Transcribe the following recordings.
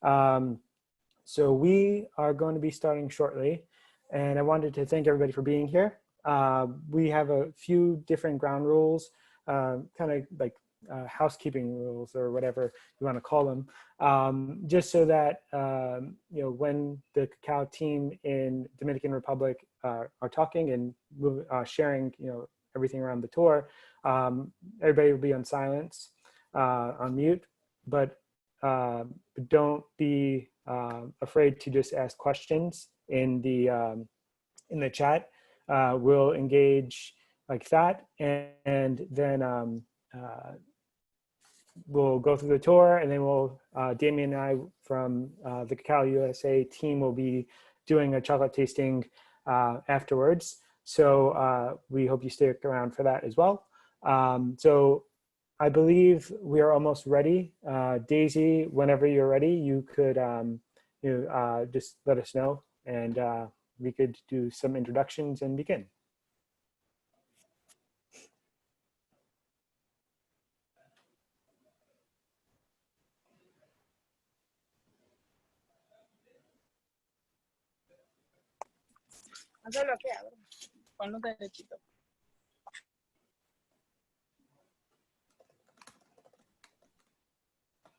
So we are going to be starting shortly, and I wanted to thank everybody for being here. We have a few different ground rules, kind of like housekeeping rules or whatever you want to call them, just so that when the Cacao team in Dominican Republic are talking and sharing everything around the tour, everybody will be on silence, on mute, but don't be afraid to just ask questions in the chat. We'll engage like that, and then we'll go through the tour, and then Damion and I from the Kahkow USA team will be doing a chocolate tasting afterwards. So we hope you stick around for that as well. So I believe we are almost ready. Daisy, whenever you're ready, you could just let us know, and we could do some introductions and begin.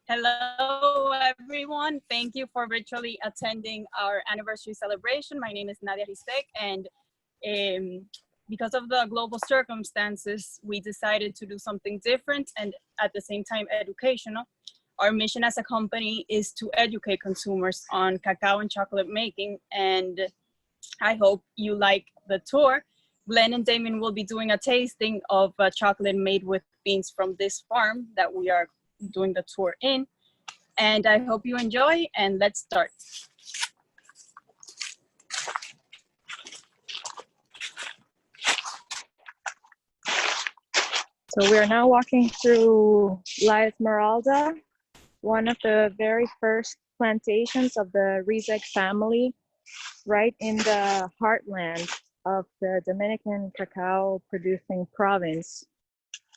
Hello, everyone. Thank you for virtually attending our anniversary celebration. My name is Rizek, and because of the global circumstances, we decided to do something different and at the same time educational. Our mission as a company is to educate consumers on cacao and chocolate making, and I hope you like the tour. Glenn and Damion will be doing a tasting of chocolate made with beans from this farm that we are doing the tour in, and I hope you enjoy, and let's start. So we are now walking through La Esmeralda, one of the very first plantations of the Rizek family, right in the heartland of the Dominican cacao producing province,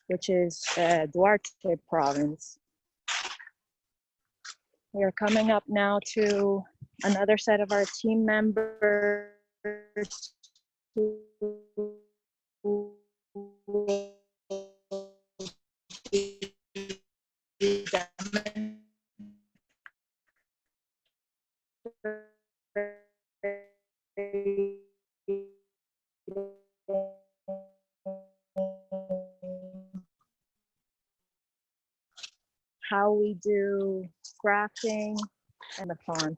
which is Duarte province. We are coming up now to another set of our team members who how we do grafting and the farm.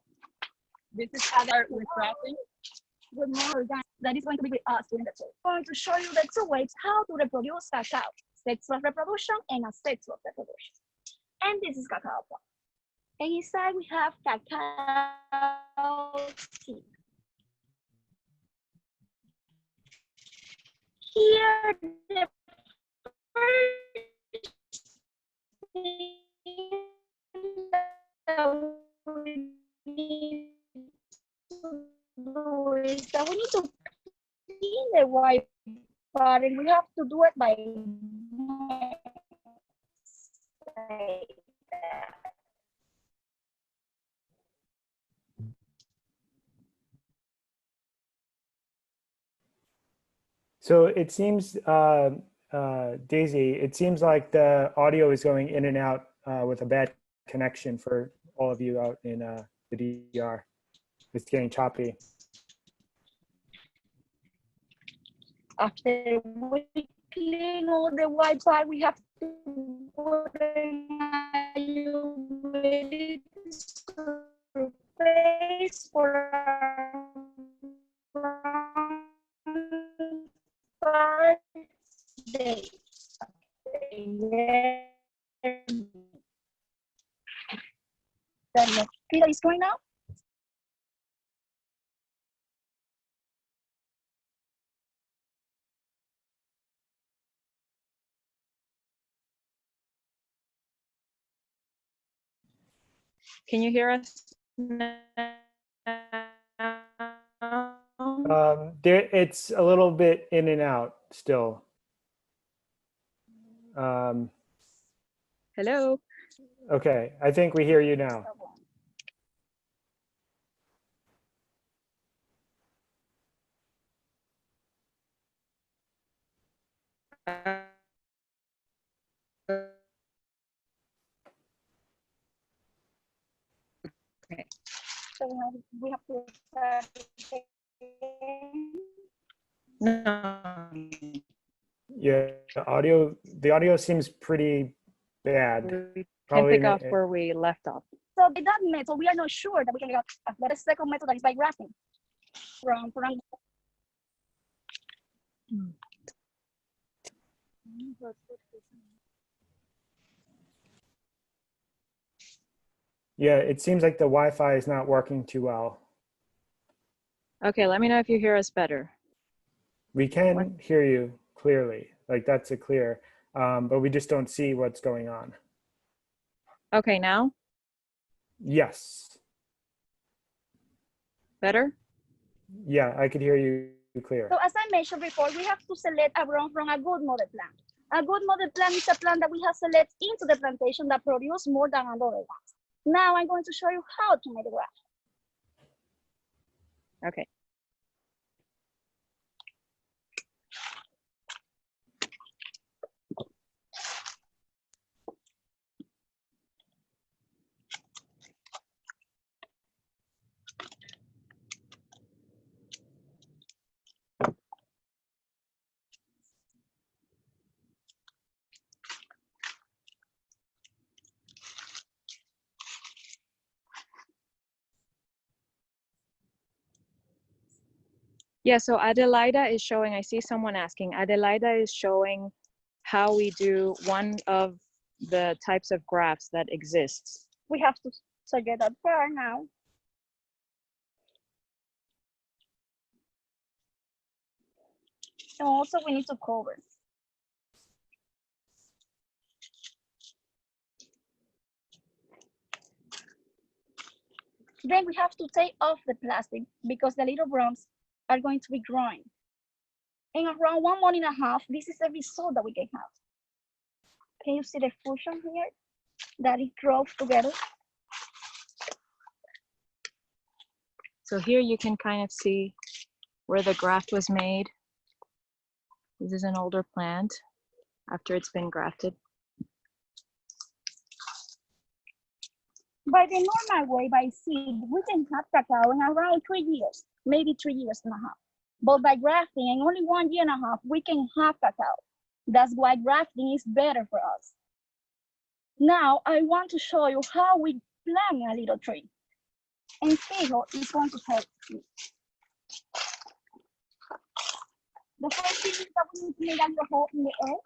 This is how they start with grafting. Good morning. That is going to be with us during the tour. I'm going to show you the two ways how to reproduce cacao: sexual reproduction and asexual reproduction. And this is cacao farm. And inside we have cacao seed. Here, the first thing that we need to do is that we need to clean the white part, and we have to do it by So it seems, Daisy, it seems like the audio is going in and out with a bad connection for all of you out in the DR. It's getting choppy. After we clean all the white part, we have to put in a humidity surface for 5 days. Then Peter is going now. Can you hear us now? It's a little bit in and out still. Hello. Okay, I think we hear you now. Okay. So we have to start again. No. Yeah, the audio seems pretty bad. We can Probably pick up where we left off. So by that method, we are not sure that we can get a better second method that is by grafting. From yeah, it seems like the Wi-Fi is not working too well. Okay, let me know if you hear us better. We can hear you clearly, like that's a clear, but we just don't see what's going on. Okay, now? Yes. Better? Yeah, I could hear you clear. So as I mentioned before, we have to select a ground from a good mother plant. A good mother plant is a plant that we have selected into the plantation that produce more than other ones. Now I'm going to show you how to make the graft. Okay. Yeah, so Adelaida is showing, I see someone asking, Adelaida is showing how we do one of the types of graphs that exists. We have to select that part now. And also we need to cover. Then we have to take off the plastic because the little worms are going to be growing. In around 1 month and a half, this is the result that we can have. Can you see the fusion here? That it grows together. So here you can kind of see where the graft was made. This is an older plant after it's been grafted. By the normal way, by seed, we can have cacao in around 3 years, maybe 3 years and a half. But by grafting, in only 1 year and a half, we can have cacao. That's why grafting is better for us. Now, I want to show you how we plant a little tree. And Fijo is going to help you. The first thing is that we need to make a little hole in the earth.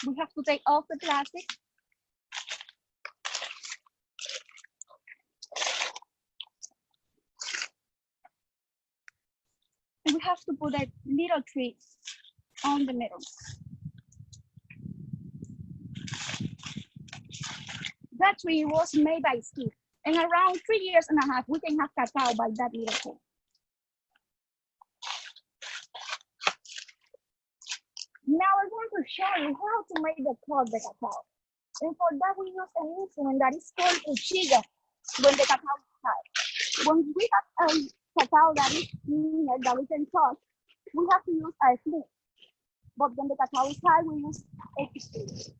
We have to take off the plastic. And we have to put a little tree on the middle. That tree was made by Steve. And around 3 years and a half, we can have cacao by that little tree. Now I want to show you how to make the cacao. And for that, we use an instrument that is called a chiga when the cacao is high. When we have a cacao that is near that we can touch, we have to use a flip. But when the cacao is high, we use a stick.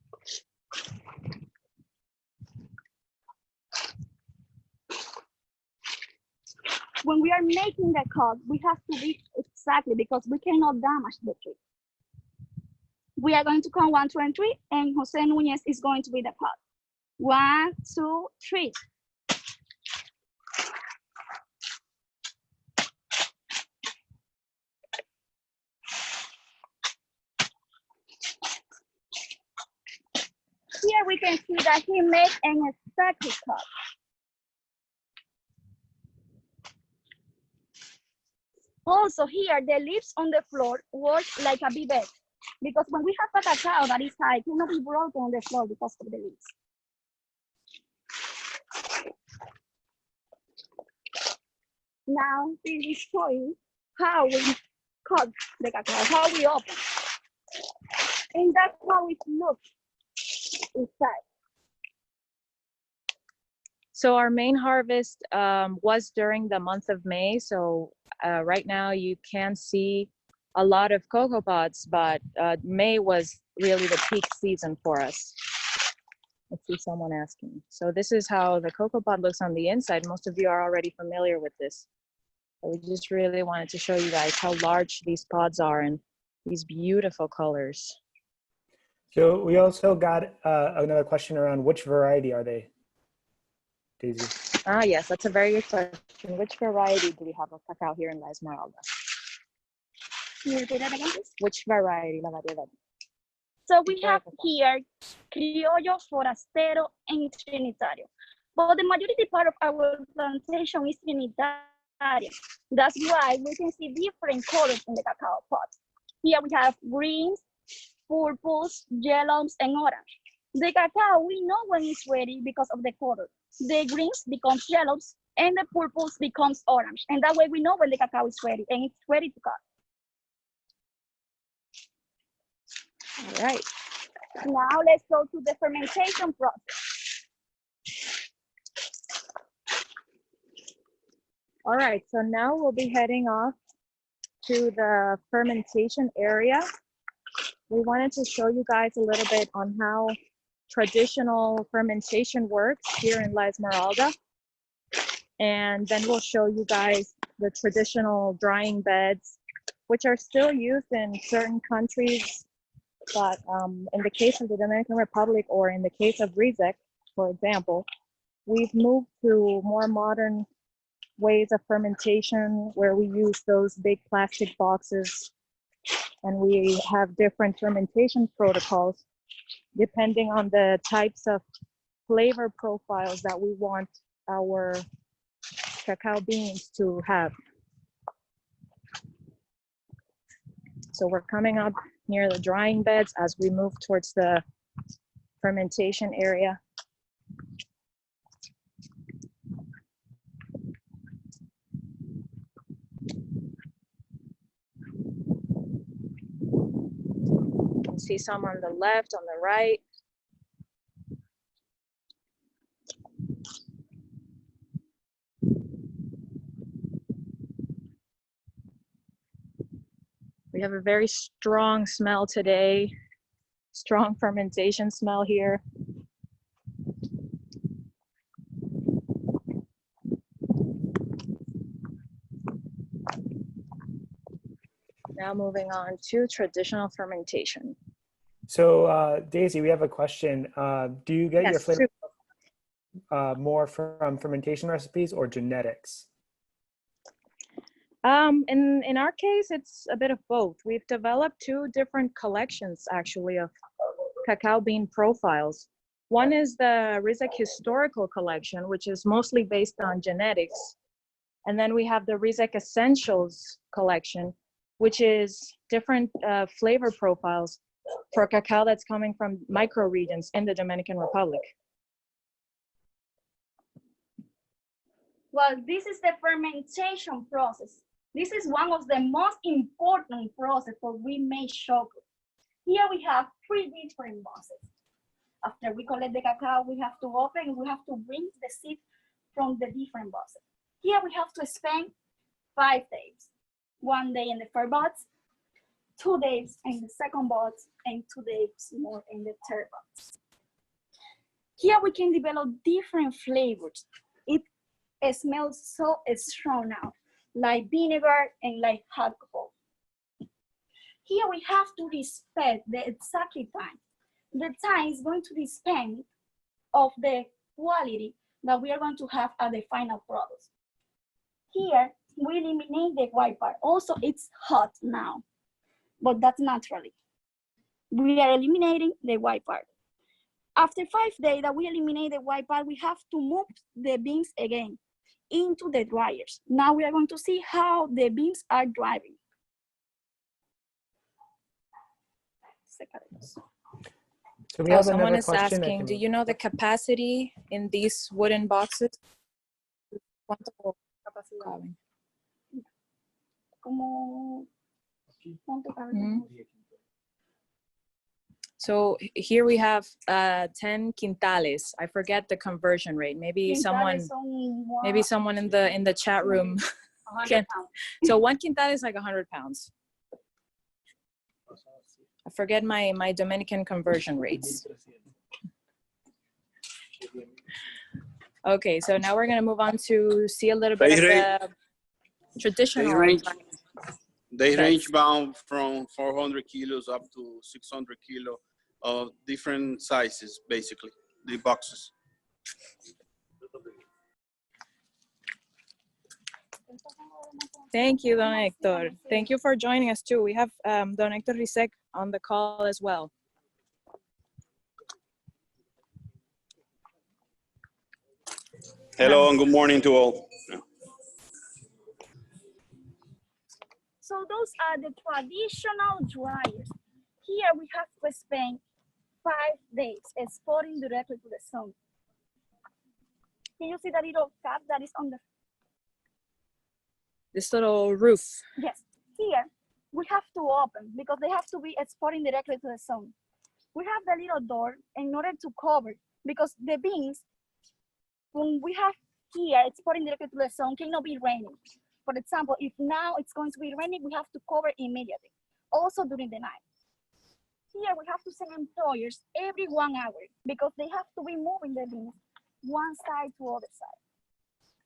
When we are making the cut, we have to be exactly because we cannot damage the tree. We are going to count 1, 2, and 3, and Jose Nunez is going to be the cut. 1, 2, 3. Here we can see that he made an exact cut. Also here, the leaves on the floor work like a bivette, because when we have a cacao that is high, it cannot be broken on the floor because of the leaves. Now this is showing how we cut the cacao, how we open. And that's how it looks inside. So our main harvest was during the month of May. So right now you can see a lot of cocoa pods, but May was really the peak season for us. I see someone asking. So this is how the cocoa pod looks on the inside. Most of you are already familiar with this. But we just really wanted to show you guys how large these pods are and these beautiful colors. So we also got another question around which variety are they, Daisy? Ah, yes, that's a very good question. Which variety do we have of cacao here in La Esmeralda? Can you repeat that again, please? Which variety, la variedad? So we have here Criollo, Forastero, and Trinitario. But the majority part of our plantation is Trinitario. That's why we can see different colors in the cacao pods. Here we have greens, purples, yellows, and orange. The cacao, we know when it's ready because of the color. The greens becomes yellows, and the purples becomes orange. And that way we know when the cacao is ready, and it's ready to cut. All right. Now let's go to the fermentation process. All right, so now we'll be heading off to the fermentation area. We wanted to show you guys a little bit on how traditional fermentation works here in La Esmeralda. And then we'll show you guys the traditional drying beds, which are still used in certain countries. But in the case of the Dominican Republic, or in the case of Rizek, for example, we've moved to more modern ways of fermentation where we use those big plastic boxes, and we have different fermentation protocols depending on the types of flavor profiles that we want our cacao beans to have. So we're coming up near the drying beds as we move towards the fermentation area. You can see some on the left, on the right. We have a very strong smell today, strong fermentation smell here. Now moving on to traditional fermentation. So Daisy, we have a question. Do you get your flavor more from fermentation recipes or genetics? In our case, it's a bit of both. We've developed two different collections, actually, of cacao bean profiles. One is the Rizek Historical Collection, which is mostly based on genetics. And then we have the Rizek Essentials Collection, which is different flavor profiles for cacao that's coming from microregions in the Dominican Republic. Well, this is the fermentation process. This is one of the most important processes for we make chocolate. Here we have three different boxes. After we collect the cacao, we have to open, we have to bring the seed from the different boxes. Here we have to spend 5 days. 1 day in the first box, 2 days in the second box, and 2 days more in the third box. Here we can develop different flavors. It smells so strong now, like vinegar and like alcohol. Here we have to respect the exact time. The time is going to depend of the quality that we are going to have at the final product. Here, we eliminate the white part. Also, it's hot now, but that's naturally. We are eliminating the white part. After 5 days that we eliminate the white part, we have to move the beans again into the dryers. Now we are going to see how the beans are drying. So we have someone another is question. asking, do you know the capacity in these wooden boxes? So here we have 10 quintales. I forget the conversion rate. Maybe someone in the chat room can. So 1 quintal is like 100 pounds. I forget my Dominican conversion rates. Okay, so now we're gonna move on to see a little bit of the traditional. They range bound from 400 kilos up to 600 kilo of different sizes, basically, the boxes. Thank you, Don Hector. Thank you for joining us too. We have Don Hector Rizek on the call as well. Hello and good morning to all. So those are the traditional dryers. Here we have to spend 5 days exporting directly to the sun. Can you see the little cap that is on the? This little roof. Yes, here we have to open because they have to be exporting directly to the sun. We have the little door in order to cover because the beans, when we have here exporting directly to the sun, cannot be raining. For example, if now it's going to be raining, we have to cover immediately. Also during the night. Here we have to send employers every 1 hour because they have to be moving the beans one side to other side.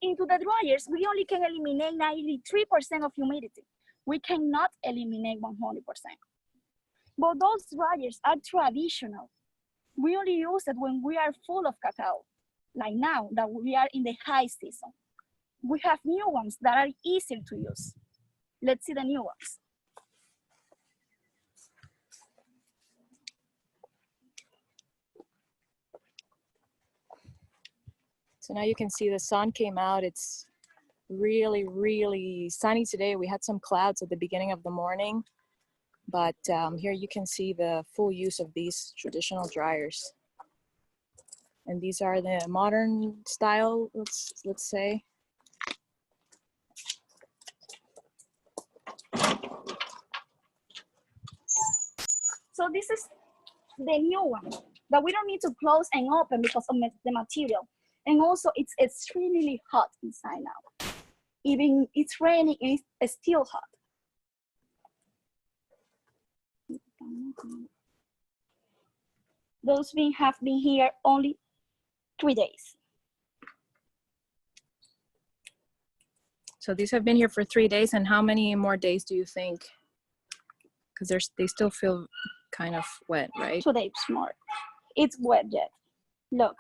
Into the dryers, we only can eliminate 93% of humidity. We cannot eliminate 100%. But those dryers are traditional. We only use it when we are full of cacao, like now that we are in the high season. We have new ones that are easier to use. Let's see the new ones. So now you can see the sun came out. It's really, really sunny today. We had some clouds at the beginning of the morning, but here you can see the full use of these traditional dryers. And these are the modern style, let's say. So this is the new one that we don't need to close and open because of the material. And also it's extremely hot inside now. Even it's raining, it's still hot. Those beans have been here only 3 days. So these have been here for 3 days, and how many more days do you think? Because they still feel kind of wet, right? 2 days more. It's wet yet. Look,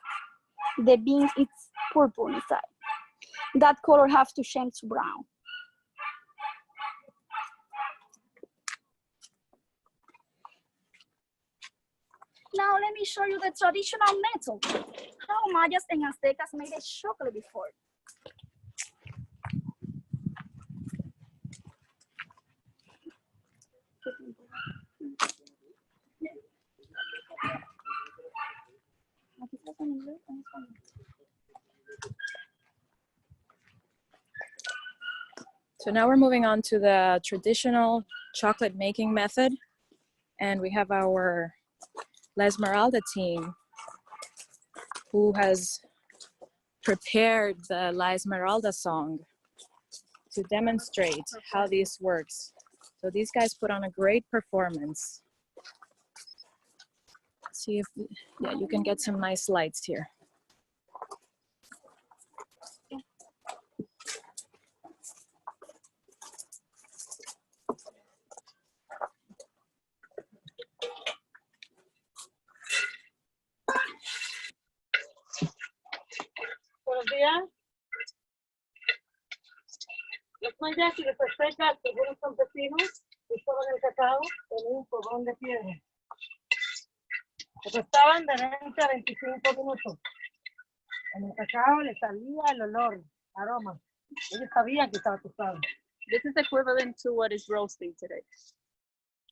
the beans, it's purple inside. That color has to change to brown. Now let me show you the traditional method. How Mayas and Aztecas made a chocolate before. So now we're moving on to the traditional chocolate making method. And we have our La Esmeralda team who has prepared the La Esmeralda song to demonstrate how this works. So these guys put on a great performance. Let's see if, yeah, you can get some nice lights here. Buenos días. Los mayas y los aztecas, según los campesinos, usaban el cacao en un fogón de piedra. Se tostaban de 20 a 25 minutos. En el cacao le salía el olor, aroma. Ellos sabían que estaba tostado. This is equivalent to what is roasting today.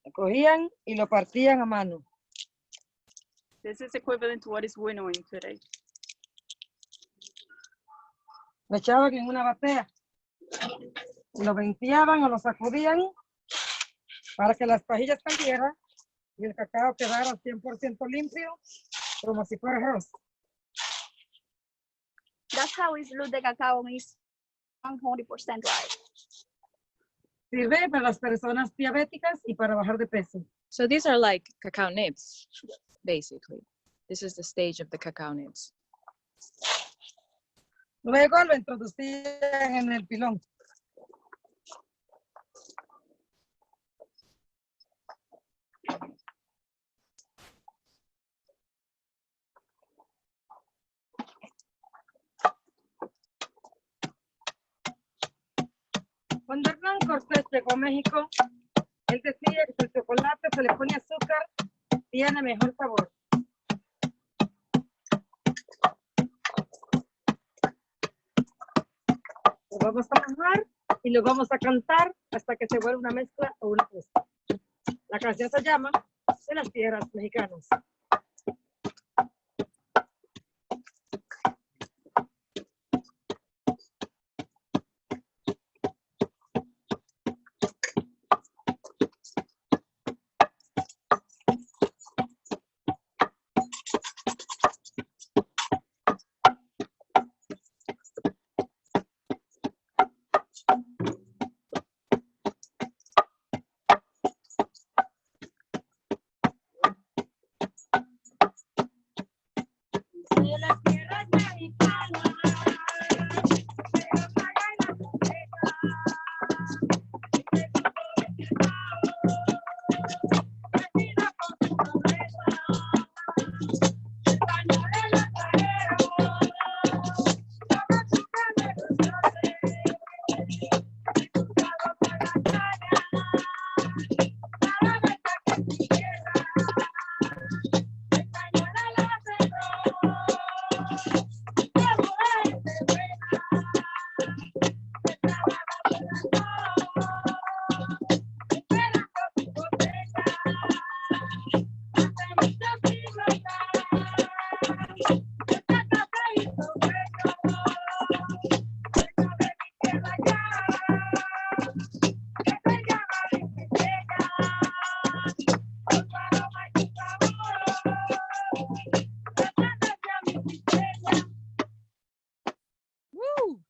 Lo cogían y lo partían a mano. This is equivalent to what is winnowing today. Lo echaban en una batea. Lo venteaban o lo sacudían para que las pajillas cayeran y el cacao quedara 100% limpio, como si fuera arroz. That's how it looks the cacao is 100% dry. Sirve para las personas diabéticas y para bajar de peso. So these are like cacao nibs, basically. This is the stage of the cacao nibs. Luego lo introducían en el pilón. Cuando Hernán Cortés llegó a México, él decía que el chocolate se le pone azúcar, tiene mejor sabor. Lo vamos a mojar y lo vamos a cantar hasta que se vuelva una mezcla o una cosa. La canción se llama De las Tierras Mexicanas. De las tierras mexicanas, pero paga la cosecha. Vecina con su pobreza, español el extranjero, todo su carne dulce, buscado por la caña, para ver que tu tierra, española la sembró. Woo!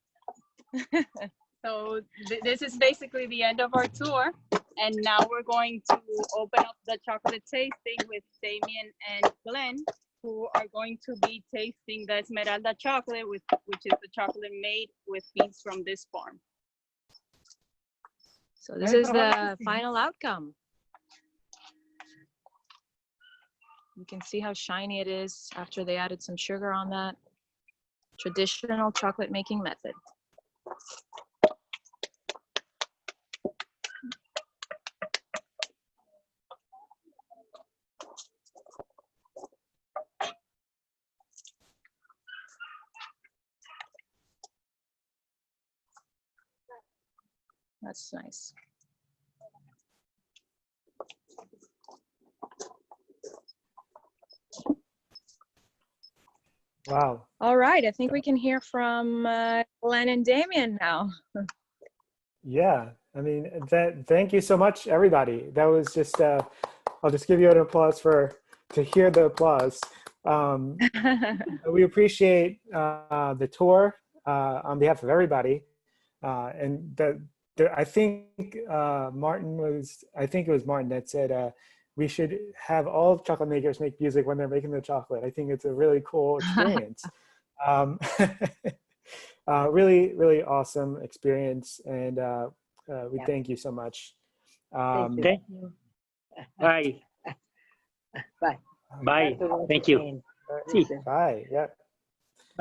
So this is basically the end of our tour. And now we're going to open up the chocolate tasting with Damion and Glenn, who are going to be tasting the Esmeralda chocolate, which is the chocolate made with beans from this farm. So this is the final outcome. You can see how shiny it is after they added some sugar on that. Traditional chocolate making method. That's nice. Wow. All right, I think we can hear from Glenn and Damion now. Yeah, I mean, thank you so much, everybody. That was just, I'll just give you an applause to hear the applause. We appreciate the tour on behalf of everybody. And I think it was Martin that said, we should have all chocolate makers make music when they're making the chocolate. I think it's a really cool experience. Really, really awesome experience. And we thank you so much. Thank you. Bye. Bye. Bye. Thank you. Bye. Yeah.